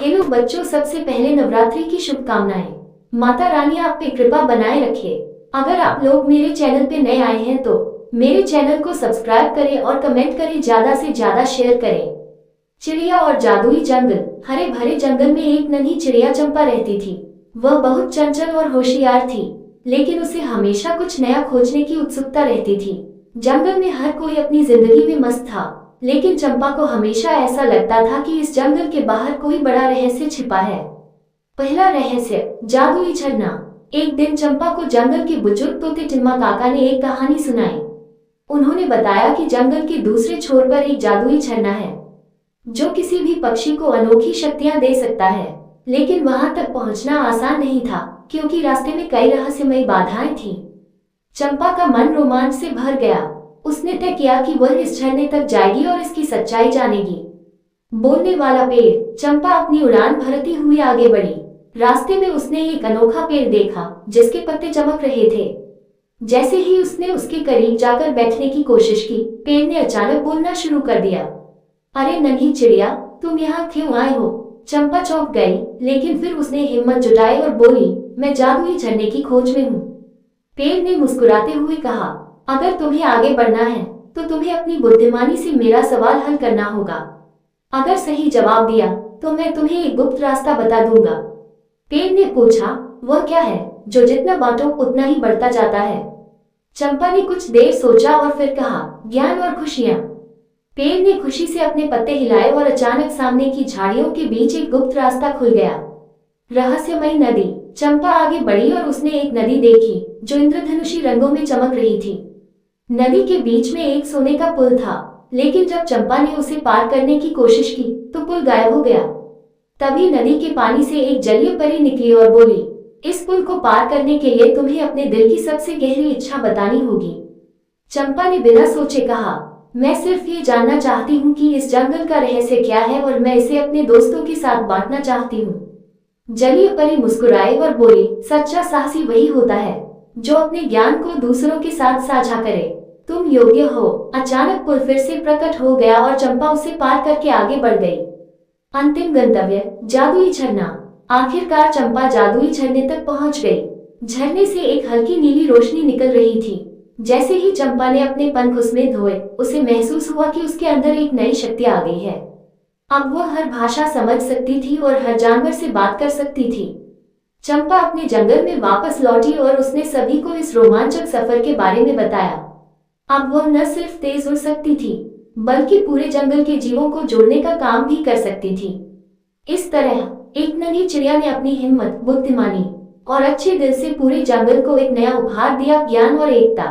Hello बच्चों, सबसे पहले नवरात्रि की शुभकामनाएं। माता रानी आप पे कृपा बनाए रखे। अगर आप लोग मेरे चैनल पे नए आए हैं तो मेरे चैनल को सब्सक्राइब करें और कमेंट करें, ज्यादा से ज्यादा शेयर करें। चिड़िया और जादुई जंगल। हरे भरे जंगल में एक नन्ही चिड़िया चंपा रहती थी। वह बहुत चंचल और होशियार थी, लेकिन उसे हमेशा कुछ नया खोजने की उत्सुकता रहती थी। जंगल में हर कोई अपनी जिंदगी में मस्त था, लेकिन चंपा को हमेशा ऐसा लगता था कि इस जंगल के बाहर कोई बड़ा रहस्य छिपा है। पहला रहस्य, जादुई झरना। एक दिन चंपा को जंगल के बुजुर्ग तोते टिम्मा काका ने एक कहानी सुनाई। उन्होंने बताया कि जंगल के दूसरे छोर पर एक जादुई झरना है, जो किसी भी पक्षी को अनोखी शक्तियां दे सकता है। लेकिन वहां तक पहुंचना आसान नहीं था, क्योंकि रास्ते में कई रहस्यमयी बाधाएं थीं। चंपा का मन रोमांच से भर गया। उसने तय किया कि वह इस झरने तक जाएगी और इसकी सच्चाई जानेगी। बोलने वाला पेड़। चंपा अपनी उड़ान भरती हुई आगे बढ़ी। रास्ते में उसने एक अनोखा पेड़ देखा, जिसके पत्ते चमक रहे थे। जैसे ही उसने उसके करीब जाकर बैठने की कोशिश की, पेड़ ने अचानक बोलना शुरू कर दिया। अरे नन्ही चिड़िया, तुम यहाँ क्यों आए हो? चंपा चौंक गई, लेकिन फिर उसने हिम्मत जुटाई और बोली, मैं जादुई झरने की खोज में हूँ। पेड़ ने मुस्कुराते हुए कहा, अगर तुम्हें आगे बढ़ना है तो तुम्हें अपनी बुद्धिमानी से मेरा सवाल हल करना होगा। अगर सही जवाब दिया तो मैं तुम्हें एक गुप्त रास्ता बता दूंगा। पेड़ ने पूछा, वह क्या है जो जितना बांटो उतना ही बढ़ता जाता है? चंपा ने कुछ देर सोचा और फिर कहा, ज्ञान और खुशियां। पेड़ ने खुशी से अपने पत्ते हिलाए और अचानक सामने की झाड़ियों के बीच एक गुप्त रास्ता खुल गया। रहस्यमयी नदी। चंपा आगे बढ़ी और उसने एक नदी देखी, जो इंद्रधनुषी रंगों में चमक रही थी। नदी के बीच में एक सोने का पुल था, लेकिन जब चंपा ने उसे पार करने की कोशिश की तो पुल गायब हो गया। तभी नदी के पानी से एक जलीय परी निकली और बोली, इस पुल को पार करने के लिए तुम्हें अपने दिल की सबसे गहरी इच्छा बतानी होगी। चंपा ने बिना सोचे कहा, मैं सिर्फ ये जानना चाहती हूँ कि इस जंगल का रहस्य क्या है और मैं इसे अपने दोस्तों के साथ बांटना चाहती हूँ। जलीय परी मुस्कुराई और बोली, सच्चा साहसी वही होता है जो अपने ज्ञान को दूसरों के साथ साझा करे। तुम योग्य हो। अचानक पुल फिर से प्रकट हो गया और चंपा उसे पार करके आगे बढ़ गई। अंतिम गंतव्य, जादुई झरना। आखिरकार चंपा जादुई झरने तक पहुंच गई। झरने से एक हल्की नीली रोशनी निकल रही थी। जैसे ही चंपा ने अपने पंख उसमें धोए, उसे महसूस हुआ कि उसके अंदर एक नई शक्ति आ गई है। अब वह हर भाषा समझ सकती थी और हर जानवर से बात कर सकती थी। चंपा अपने जंगल में वापस लौटी और उसने सभी को इस रोमांचक सफर के बारे में बताया। अब वह न सिर्फ तेज उड़ सकती थी, बल्कि पूरे जंगल के जीवों को जोड़ने का काम भी कर सकती थी। इस तरह एक नन्ही चिड़िया ने अपनी हिम्मत, बुद्धिमानी और अच्छे दिल से पूरे जंगल को एक नया उपहार दिया, ज्ञान और एकता।